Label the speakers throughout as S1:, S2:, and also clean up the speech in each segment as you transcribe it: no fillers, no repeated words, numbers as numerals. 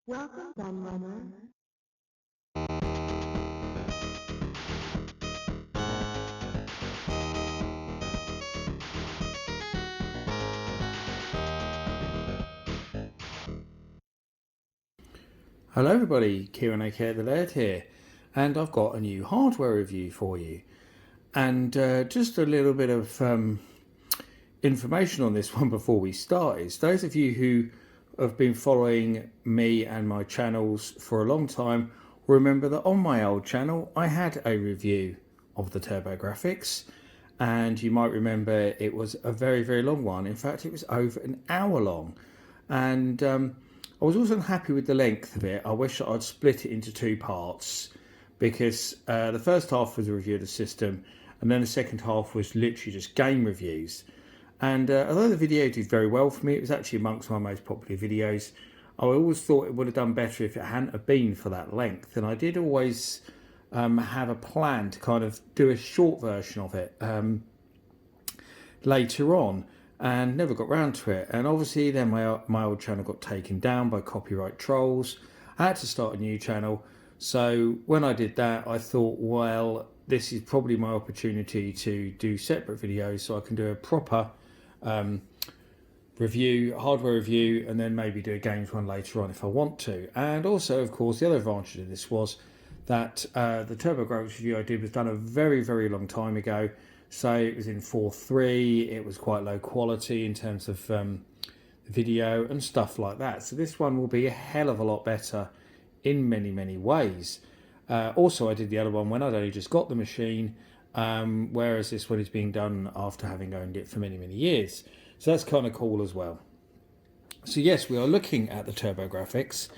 S1: Welcome, Gunrunner.
S2: Hello everybody, Kieran aka the Laird here, and I've got a new hardware review for you. And just a little bit of information on this one before we start is those of you who have been following me and my channels for a long time will remember that on my old channel I had a review of the TurboGrafx, and you might remember it was a very long one. In fact, it was over an hour long, and I was also unhappy with the length of it. I wish I'd split it into two parts, because the first half was a review of the system, and then the second half was literally just game reviews. And although the video did very well for me, it was actually amongst my most popular videos. I always thought it would have done better if it hadn't have been for that length, and I did always have a plan to kind of do a short version of it later on, and never got round to it. And obviously then my old channel got taken down by copyright trolls. I had to start a new channel, so when I did that I thought, well, this is probably my opportunity to do separate videos so I can do a proper hardware review, and then maybe do a games one later on if I want to. And also, of course, the other advantage of this was that the TurboGrafx review I did was done a very long time ago, so it was in 4.3, it was quite low quality in terms of the video and stuff like that. So this one will be a hell of a lot better in many ways. Also, I did the other one when I'd only just got the machine, whereas this one is being done after having owned it for many years. So that's kind of cool as well. So yes, we are looking at the TurboGrafx,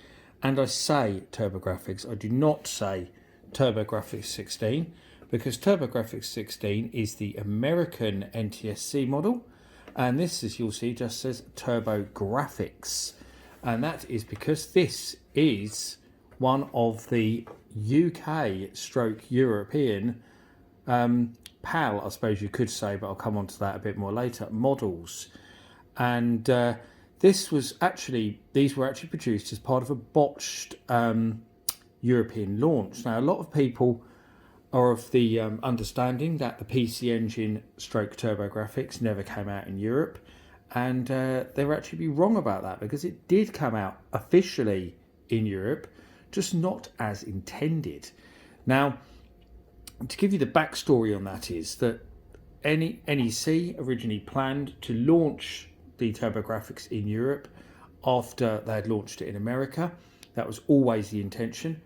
S2: and I say TurboGrafx, I do not say TurboGrafx 16, because TurboGrafx 16 is the American NTSC model, and this, as you'll see, just says TurboGrafx, and that is because this is one of the UK stroke European PAL, I suppose you could say, but I'll come on to that a bit more later, models. And these were actually produced as part of a botched European launch. Now, a lot of people are of the understanding that the PC Engine stroke TurboGrafx never came out in Europe, and they were actually be wrong about that, because it did come out officially in Europe, just not as intended. Now, to give you the backstory on that is that NEC originally planned to launch the TurboGrafx in Europe after they had launched it in America. That was always the intention.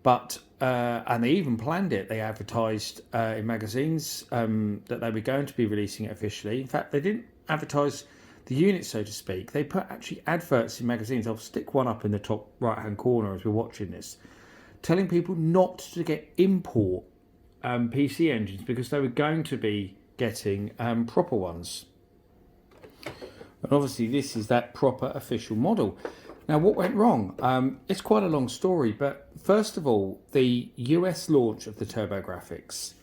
S2: But and they even planned it. They advertised in magazines that they were going to be releasing it officially. In fact, they didn't advertise the unit, so to speak. They put actually adverts in magazines. I'll stick one up in the top right-hand corner as we're watching this, telling people not to get import PC engines, because they were going to be getting proper ones. And obviously this is that proper official model. Now, what went wrong? It's quite a long story, but first of all, the US launch of the TurboGrafx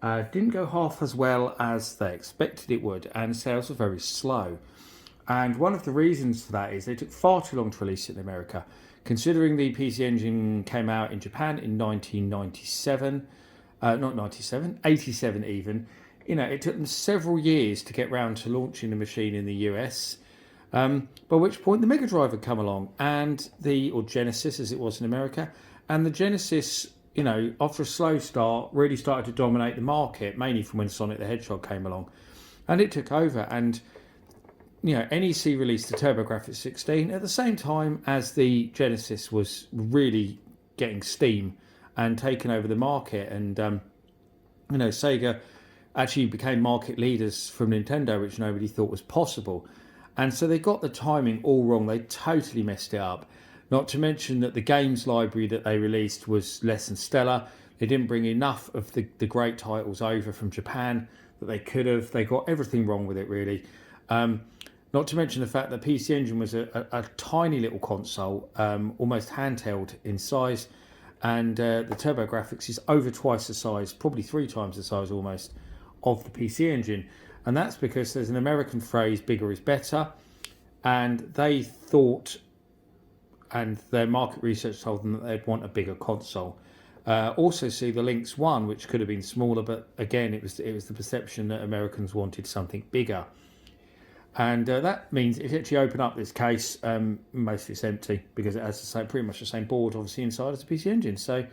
S2: didn't go half as well as they expected it would, and sales were very slow. And one of the reasons for that is they took far too long to release it in America. Considering the PC Engine came out in Japan in 1997, not 97, 87 even, it took them several years to get round to launching the machine in the US. By which point the Mega Drive had come along, or Genesis as it was in America, and the Genesis, after a slow start, really started to dominate the market, mainly from when Sonic the Hedgehog came along, and it took over. And NEC released the TurboGrafx 16 at the same time as the Genesis was really getting steam and taking over the market, and Sega actually became market leaders from Nintendo, which nobody thought was possible. And so they got the timing all wrong. They totally messed it up. Not to mention that the games library that they released was less than stellar. They didn't bring enough of the great titles over from Japan that they could have. They got everything wrong with it, really. Not to mention the fact that PC Engine was a tiny little console, almost handheld in size. And the TurboGrafx is over twice the size, probably 3 times the size almost, of the PC Engine. And that's because there's an American phrase, bigger is better. And they thought and their market research told them that they'd want a bigger console. Also see the Lynx 1, which could have been smaller, but again, it was the perception that Americans wanted something bigger. And that means if you actually open up this case, mostly it's empty because it has pretty much the same board, obviously, inside as the PC Engine. So,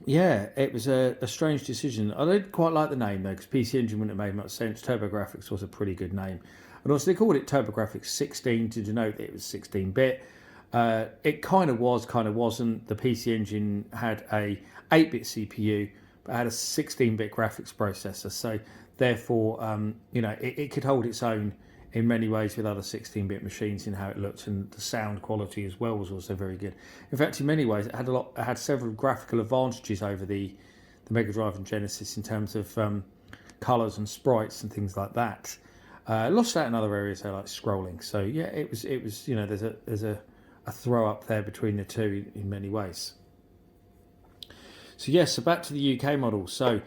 S2: yeah, it was a strange decision. I did quite like the name, though, because PC Engine wouldn't have made much sense. TurboGrafx was a pretty good name. And also, they called it TurboGrafx 16 to denote that it was 16-bit. It kind of was, kind of wasn't. The PC Engine had a 8-bit CPU, but had a 16-bit graphics processor. So, therefore, it could hold its own in many ways with other 16-bit machines in how it looked, and the sound quality as well was also very good. In fact, in many ways, it had several graphical advantages over the Mega Drive and Genesis in terms of colours and sprites and things like that. Lost out in other areas, like scrolling. So yeah, it was there's a throw up there between the two in many ways. So yes, so back to the UK model. So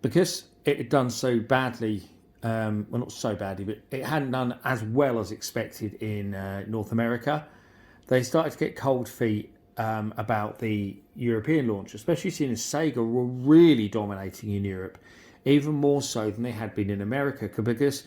S2: because it had done so badly, well, not so badly, but it hadn't done as well as expected in North America, they started to get cold feet about the European launch, especially seeing as Sega were really dominating in Europe, even more so than they had been in America, because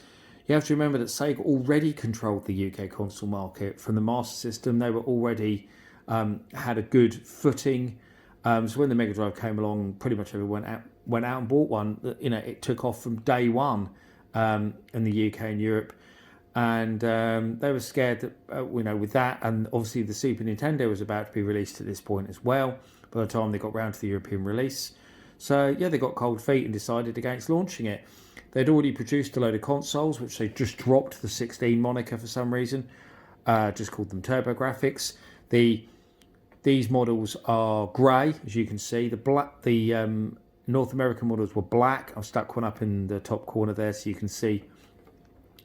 S2: you have to remember that Sega already controlled the UK console market. From the Master System, they were already had a good footing. So when the Mega Drive came along, pretty much everyone went out and bought one. It took off from day one in the UK and Europe, and they were scared that with that, and obviously the Super Nintendo was about to be released at this point as well. By the time they got round to the European release, so yeah, they got cold feet and decided against launching it. They'd already produced a load of consoles, which they just dropped the 16 moniker for some reason, just called them TurboGrafx. These models are grey, as you can see. The North American models were black. I've stuck one up in the top corner there so you can see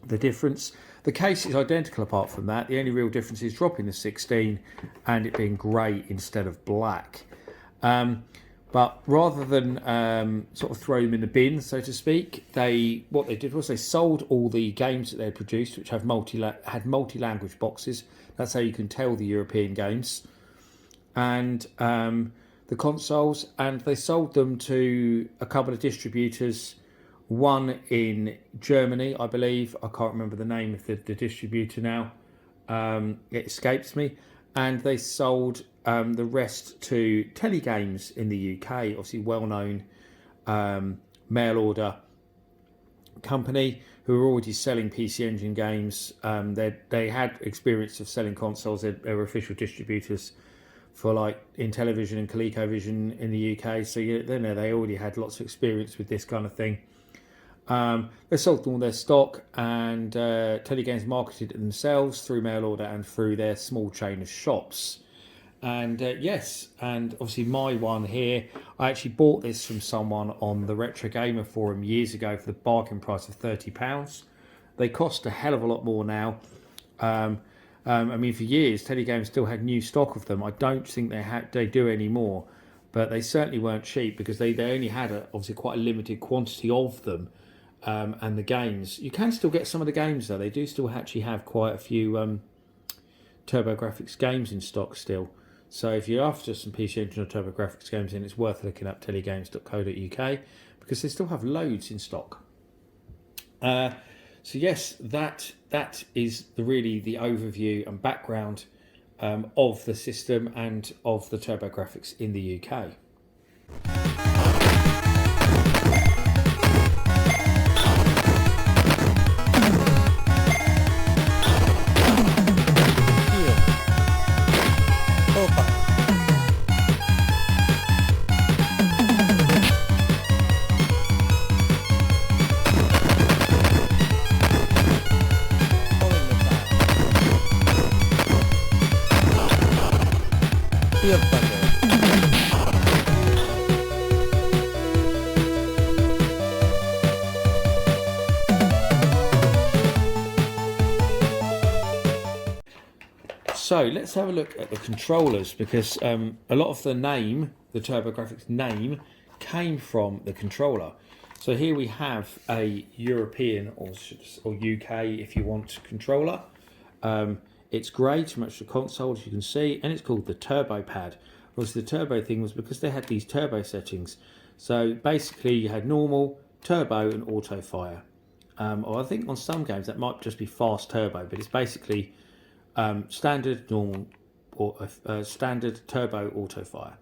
S2: the difference. The case is identical apart from that. The only real difference is dropping the 16 and it being grey instead of black. But rather than sort of throw them in the bin, so to speak, what they did was they sold all the games that they had produced, which had multi-language boxes. That's how you can tell the European games. And the consoles, and they sold them to a couple of distributors, one in Germany, I believe. I can't remember the name of the distributor now. It escapes me. And they sold the rest to Telegames in the UK, obviously well-known mail order company who were already selling PC Engine games. They had experience of selling consoles. They were official distributors for like Intellivision and ColecoVision in the UK, so they already had lots of experience with this kind of thing. They sold all their stock, and Telegames marketed it themselves through mail order and through their small chain of shops. And yes, and obviously my one here, I actually bought this from someone on the Retro Gamer forum years ago for the bargain price of £30. They cost a hell of a lot more now. I mean, for years, Telegames still had new stock of them. I don't think they do anymore, but they certainly weren't cheap because they only had obviously quite a limited quantity of them. And the games, you can still get some of the games though. They do still actually have quite a few TurboGrafx games in stock still. So if you're after some PC Engine or TurboGrafx games, then it's worth looking up telegames.co.uk because they still have loads in stock. So yes, that is really the overview and background of the system and of the TurboGrafx in the UK. So let's have a look at the controllers, because a lot of the TurboGrafx name, came from the controller. So here we have a European or UK, if you want, controller. It's grey to match the console, as you can see, and it's called the Turbo Pad. Obviously, the turbo thing was because they had these turbo settings. So basically, you had normal, turbo, and auto fire. Or I think on some games that might just be fast turbo, but it's basically standard, normal, or standard, turbo, auto fire.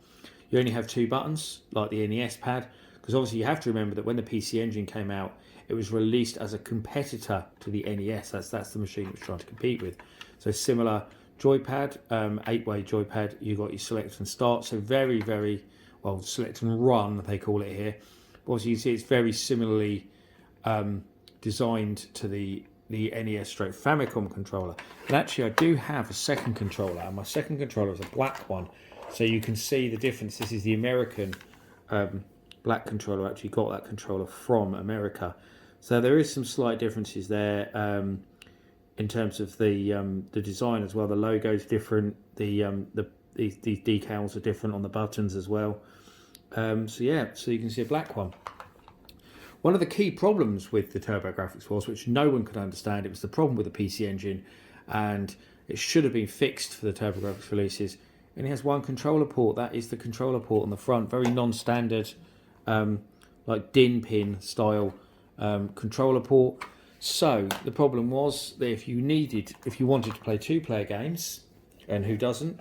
S2: You only have 2 buttons, like the NES pad, because obviously you have to remember that when the PC Engine came out, it was released as a competitor to the NES. That's the machine it was trying to compete with. So similar joypad, 8-way joypad. You got your select and start. So very, very well, select and run they call it here. But obviously you see it's very similarly designed to the NES/Famicom controller. And actually, I do have a second controller, and my second controller is a black one. So you can see the difference. This is the American black controller. I actually got that controller from America. So there is some slight differences there in terms of the design as well. The logo's different. These decals are different on the buttons as well. So yeah, so you can see a black one. One of the key problems with the TurboGrafx was, which no one could understand, it was the problem with the PC Engine, and it should have been fixed for the TurboGrafx releases. And it has one controller port. That is the controller port on the front, very non-standard, like DIN pin style controller port. So the problem was that if you wanted to play 2-player games, and who doesn't,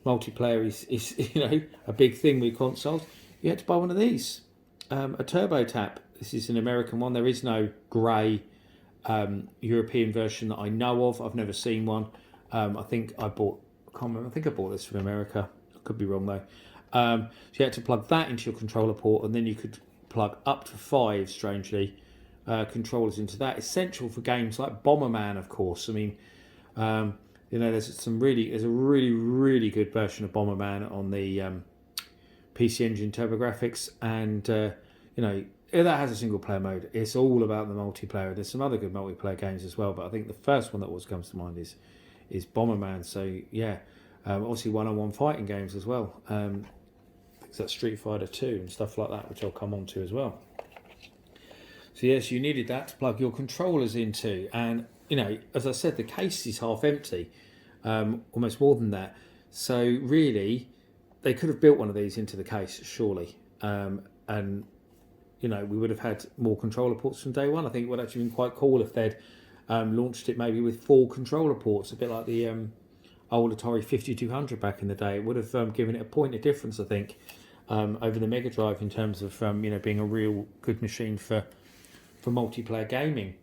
S2: multiplayer is a big thing with consoles, you had to buy one of these. A Turbo Tap. This is an American one. There is no grey European version that I know of. I've never seen one. I think I bought this from America. I could be wrong though. So you had to plug that into your controller port, and then you could plug up to 5, strangely, controllers into that. Essential for games like Bomberman, of course. I mean, there's a really good version of Bomberman on the PC Engine TurboGrafx, and that has a single player mode. It's all about the multiplayer. There's some other good multiplayer games as well, but I think the first one that always comes to mind is Bomberman. So yeah, obviously one-on-one fighting games as well. That's Street Fighter 2 and stuff like that, which I'll come on to as well. So yes, you needed that to plug your controllers into, and as I said, the case is half empty, almost more than that. So really, they could have built one of these into the case, surely, and we would have had more controller ports from day one. I think it would have actually been quite cool if they'd launched it maybe with 4 controller ports, a bit like the old Atari 5200 back in the day. It would have given it a point of difference, I think, over the Mega Drive in terms of being a real good machine for multiplayer gaming.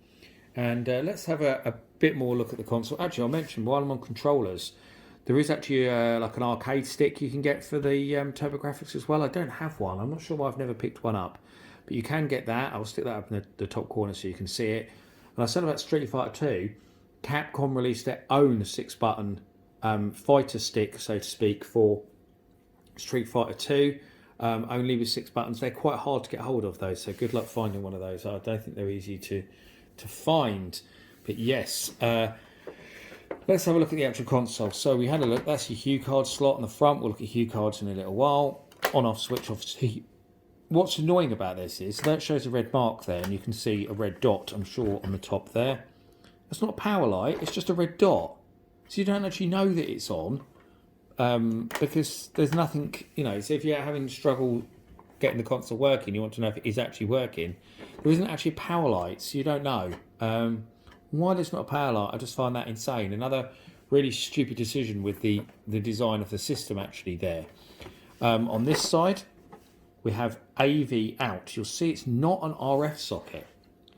S2: And let's have a bit more look at the console. Actually, I'll mention while I'm on controllers, there is actually like an arcade stick you can get for the TurboGrafx as well. I don't have one. I'm not sure why I've never picked one up, but you can get that. I'll stick that up in the top corner so you can see it. And I said about Street Fighter 2, Capcom released their own 6-button fighter stick, so to speak, for Street Fighter 2, only with 6 buttons. They're quite hard to get hold of those, so good luck finding one of those. I don't think they're easy to find. But yes, let's have a look at the actual console. So we had a look. That's your HuCard slot on the front. We'll look at HuCards in a little while. On-off switch, obviously. What's annoying about this is that shows a red mark there, and you can see a red dot, I'm sure, on the top there. That's not a power light. It's just a red dot. So you don't actually know that it's on, because there's nothing, so if you're having struggle getting the console working, you want to know if it is actually working. There isn't actually a power light, so you don't know. Why there's not a power light, I just find that insane. Another really stupid decision with the design of the system actually there. On this side, we have AV out. You'll see it's not an RF socket,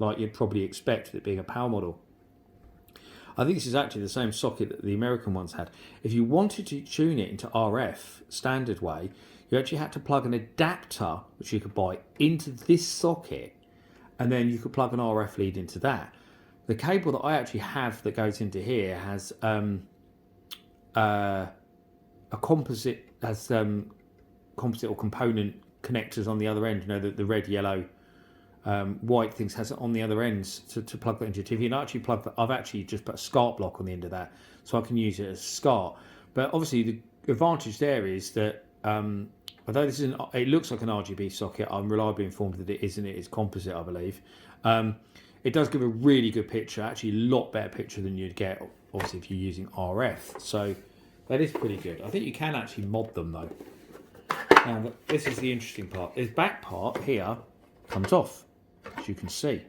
S2: like you'd probably expect with it being a power model. I think this is actually the same socket that the American ones had. If you wanted to tune it into RF, standard way, you actually had to plug an adapter, which you could buy, into this socket, and then you could plug an RF lead into that. The cable that I actually have that goes into here has a composite, composite or component connectors on the other end. The red, yellow, white things has it on the other ends to plug that into your TV. And I've actually just put a SCART block on the end of that, so I can use it as SCART. But obviously the advantage there is that although it looks like an RGB socket, I'm reliably informed that it isn't. It is composite, I believe. it does give a really good picture, actually a lot better picture than you'd get obviously if you're using RF. So that is pretty good. I think you can actually mod them though. Now this is the interesting part. This back part here comes off, as you can see.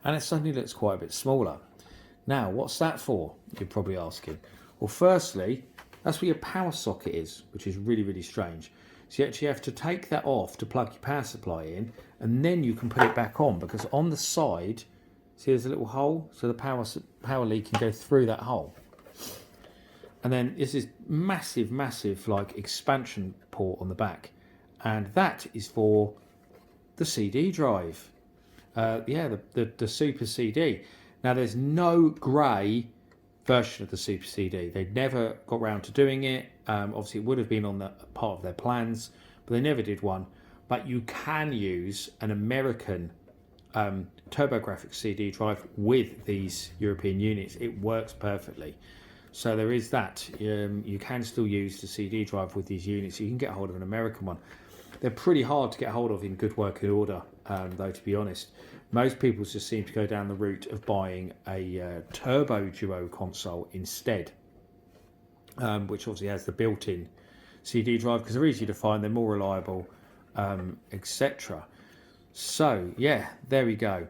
S2: And it suddenly looks quite a bit smaller. Now, what's that for? You're probably asking. Well, firstly, that's where your power socket is, which is really, really strange. So you actually have to take that off to plug your power supply in, and then you can put it back on, because on the side, see there's a little hole, so the power lead can go through that hole. And then this is massive, massive like expansion port on the back, and that is for the CD drive. The Super CD. Now there's no grey version of the Super CD. They never got round to doing it. Obviously it would have been on the part of their plans, but they never did one. But you can use an American TurboGrafx CD drive with these European units. It works perfectly. So there is that. You can still use the CD drive with these units. You can get hold of an American one. They're pretty hard to get hold of in good working order, though, to be honest. Most people just seem to go down the route of buying a Turbo Duo console instead, which obviously has the built-in CD drive, because they're easier to find, they're more reliable, etc. So, yeah, there we go.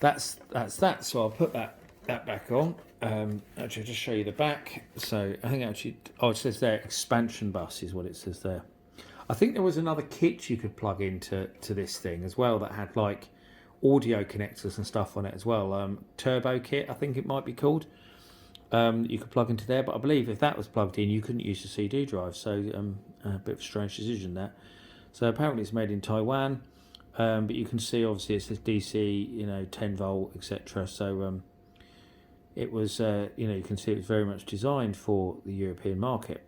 S2: That's that. So I'll put that back on. Actually, I'll just show you the back. So I think actually, it says there, expansion bus is what it says there. I think there was another kit you could plug into this thing as well that had like audio connectors and stuff on it as well. Turbo kit, I think it might be called. You could plug into there, but I believe if that was plugged in, you couldn't use the CD drive. So a bit of a strange decision there. So apparently it's made in Taiwan, but you can see obviously it says DC, 10 volt, etc. So it was, you can see it was very much designed for the European market.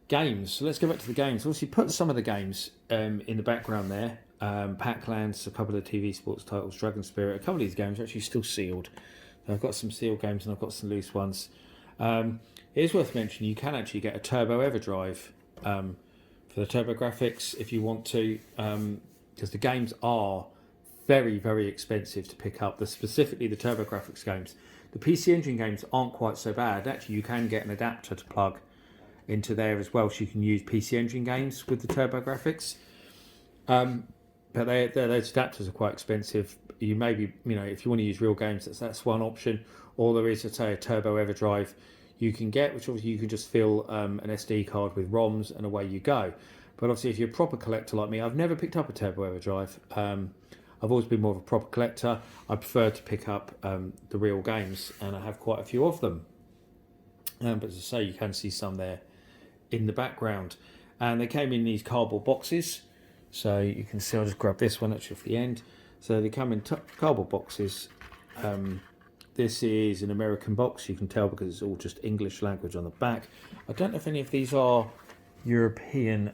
S2: Games. So let's go back to the games. Obviously, put some of the games in the background there. Pac-Land, a couple of TV sports titles, Dragon Spirit. A couple of these games are actually still sealed. I've got some sealed games and I've got some loose ones. It is worth mentioning you can actually get a Turbo EverDrive for the TurboGrafx if you want to, because the games are very, very expensive to pick up. Specifically the TurboGrafx games. The PC Engine games aren't quite so bad. Actually, you can get an adapter to plug into there as well, so you can use PC Engine games with the TurboGrafx. But those adapters are quite expensive. You maybe, if you want to use real games, that's one option. Or there is, a Turbo EverDrive you can get, which obviously you can just fill an SD card with ROMs and away you go. But obviously, if you're a proper collector like me, I've never picked up a Turbo EverDrive. I've always been more of a proper collector. I prefer to pick up the real games, and I have quite a few of them. But as I say, you can see some there in the background, and they came in these cardboard boxes, so you can see. I'll just grab this one actually off the end. So they come in cardboard boxes. This is an American box, you can tell because it's all just English language on the back. I don't know if any of these are European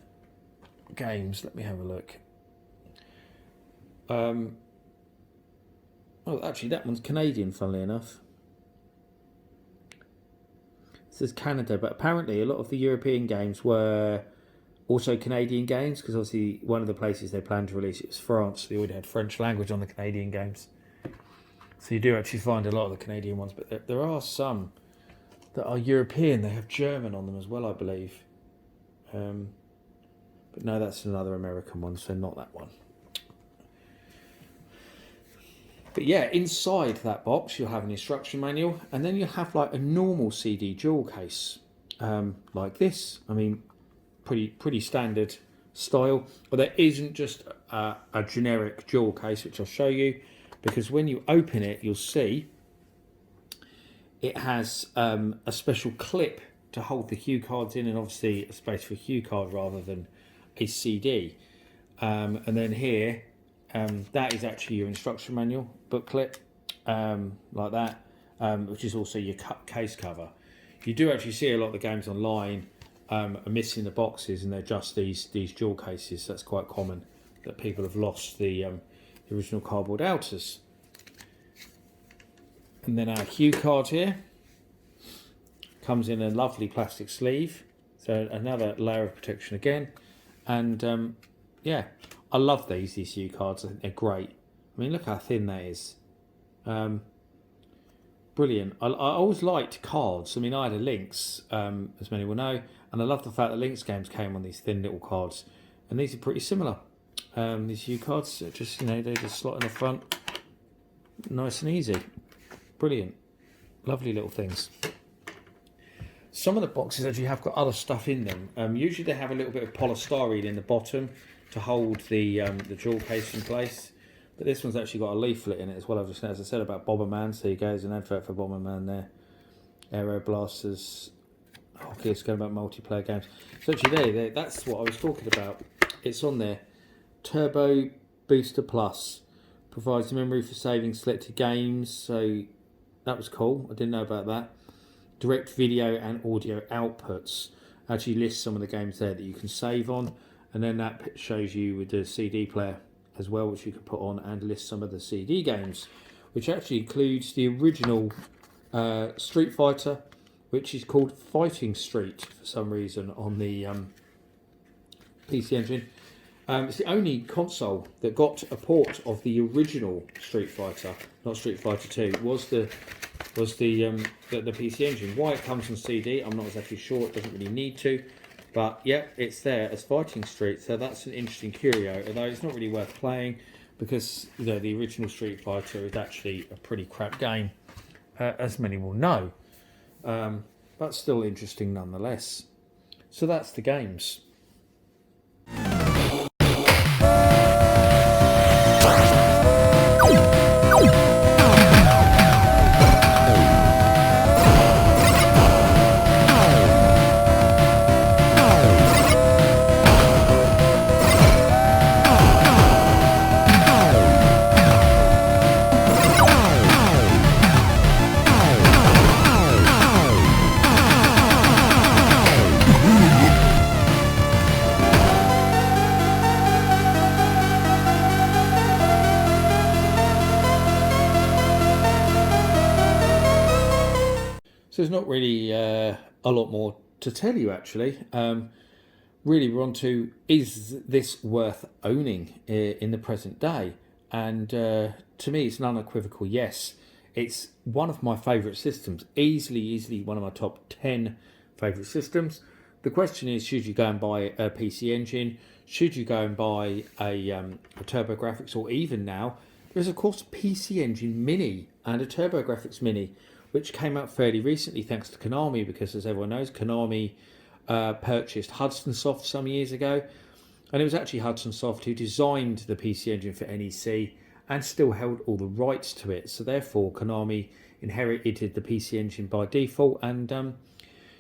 S2: games. Let me have a look. Oh, actually that one's Canadian, funnily enough. This is Canada, but apparently a lot of the European games were also Canadian games, because obviously one of the places they planned to release it was France. They already had French language on the Canadian games. So you do actually find a lot of the Canadian ones, but there are some that are European. They have German on them as well, I believe. But no, that's another American one, so not that one. But yeah, inside that box you'll have an instruction manual, and then you'll have like a normal CD jewel case, like this. I mean, pretty standard style. But there isn't just a generic jewel case, which I'll show you, because when you open it, you'll see it has a special clip to hold the HuCards in, and obviously a space for a HuCard rather than a CD. And then here, that is actually your instruction manual booklet, like that, which is also your case cover. You do actually see a lot of the games online are missing the boxes, and they're just these dual cases. That's quite common, that people have lost the original cardboard outers. And then our HuCard here comes in a lovely plastic sleeve, so another layer of protection again. And yeah, I love these HuCards. I think they're great. I mean, look how thin that is. Brilliant. I always liked cards. I mean, I had a Lynx, as many will know, and I love the fact that Lynx games came on these thin little cards, and these are pretty similar. These HuCards, just, you know, they just slot in the front, nice and easy. Brilliant. Lovely little things. Some of the boxes actually have got other stuff in them. Usually they have a little bit of polystyrene in the bottom to hold the jewel case in place. But this one's actually got a leaflet in it as well. As I said about Bomberman, so you go, there's an advert for Bomberman there. Aero Blasters. Okay, it's going about multiplayer games. So actually there, that's what I was talking about. It's on there. Turbo Booster Plus provides memory for saving selected games. So that was cool. I didn't know about that. Direct video and audio outputs. Actually lists some of the games there that you can save on. And then that shows you with the CD player as well, which you can put on, and list some of the CD games, which actually includes the original Street Fighter, which is called Fighting Street for some reason on the PC Engine. It's the only console that got a port of the original Street Fighter, not Street Fighter 2. Was the PC Engine. Why it comes on CD, I'm not exactly sure. It doesn't really need to. But yeah, it's there as Fighting Street, so that's an interesting curio. Although it's not really worth playing because, you know, the original Street Fighter is actually a pretty crap game, as many will know. But still interesting nonetheless. So that's the games. So there's not really a lot more to tell you, actually. Really, we're on to, is this worth owning in the present day? And to me, it's an unequivocal yes. It's one of my favourite systems, easily one of my top 10 favourite systems. The question is, should you go and buy a PC Engine? Should you go and buy a TurboGrafx? Or even now, there's of course a PC Engine Mini and a TurboGrafx Mini, which came out fairly recently thanks to Konami, because as everyone knows, Konami purchased Hudson Soft some years ago, and it was actually Hudson Soft who designed the PC Engine for NEC and still held all the rights to it. So therefore Konami inherited the PC Engine by default, and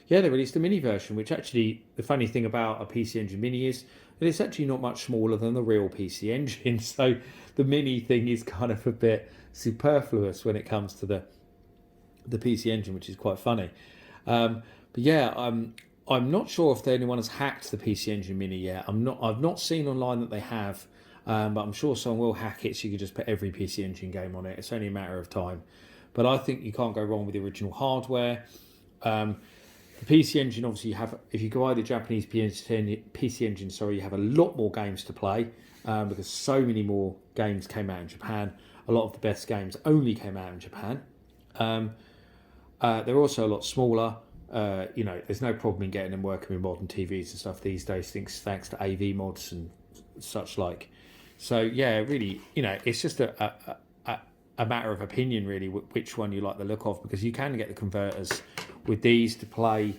S2: yeah, they released a mini version, which actually, the funny thing about a PC Engine Mini is that it's actually not much smaller than the real PC Engine, so the mini thing is kind of a bit superfluous when it comes to the PC Engine, which is quite funny. But yeah, I'm not sure if anyone has hacked the PC Engine Mini yet. I've not seen online that they have, but I'm sure someone will hack it, so you can just put every PC Engine game on it. It's only a matter of time. But I think you can't go wrong with the original hardware. The PC Engine, obviously, if you buy the Japanese PC Engine, you have a lot more games to play, because so many more games came out in Japan. A lot of the best games only came out in Japan. They're also a lot smaller. You know, there's no problem in getting them working with modern TVs and stuff these days, thanks to AV mods and such like. So yeah, really, you know, it's just a matter of opinion, really, which one you like the look of, because you can get the converters with these to play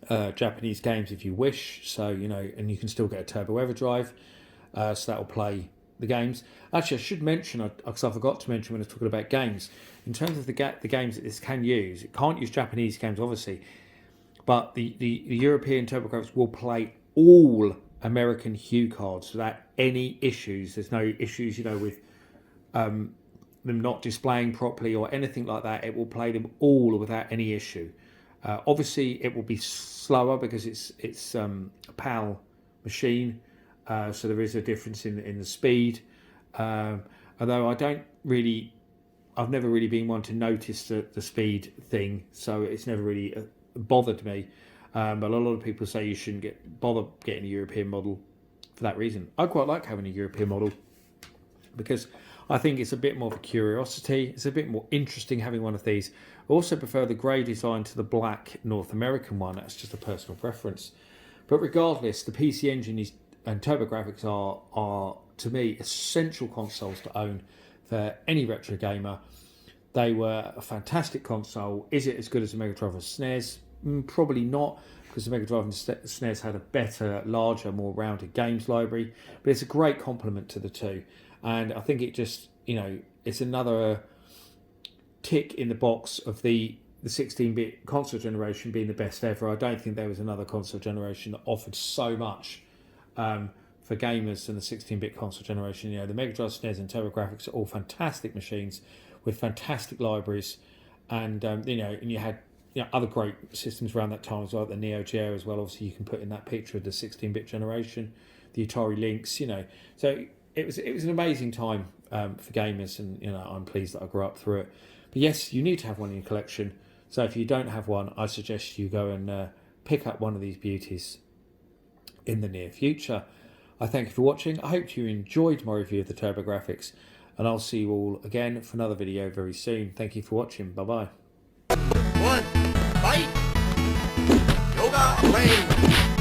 S2: Japanese games if you wish. So, you know, and you can still get a Turbo Everdrive, so that will play the games. Actually, I should mention, because I forgot to mention when I was talking about games, in terms of the games that this can use, it can't use Japanese games, obviously, but the European TurboGrafx will play all American HuCards without any issues. There's no issues, with them not displaying properly or anything like that. It will play them all without any issue. Obviously, it will be slower because it's a PAL machine, so there is a difference in the speed. Although I've never really been one to notice the speed thing, so it's never really bothered me. But a lot of people say you shouldn't bother getting a European model for that reason. I quite like having a European model because I think it's a bit more of a curiosity. It's a bit more interesting having one of these. I also prefer the grey design to the black North American one. That's just a personal preference. But regardless, the PC Engine and TurboGrafx are to me essential consoles to own for any retro gamer. They were a fantastic console. Is it as good as the Mega Drive or SNES? Probably not, because the Mega Drive and SNES had a better, larger, more rounded games library. But it's a great complement to the two. And I think it just, it's another tick in the box of the 16-bit console generation being the best ever. I don't think there was another console generation that offered so much for gamers than the 16-bit console generation. The Mega Drive, SNES and TurboGrafx are all fantastic machines with fantastic libraries. And, and you had other great systems around that time as well, the Neo Geo as well. Obviously, you can put in that picture of the 16-bit generation, the Atari Lynx, So it was an amazing time for gamers, and I'm pleased that I grew up through it. But yes, you need to have one in your collection. So if you don't have one, I suggest you go and pick up one of these beauties in the near future. I thank you for watching. I hope you enjoyed my review of the TurboGrafx, and I'll see you all again for another video very soon. Thank you for watching. Bye bye.
S1: One, fight! Yoga, play!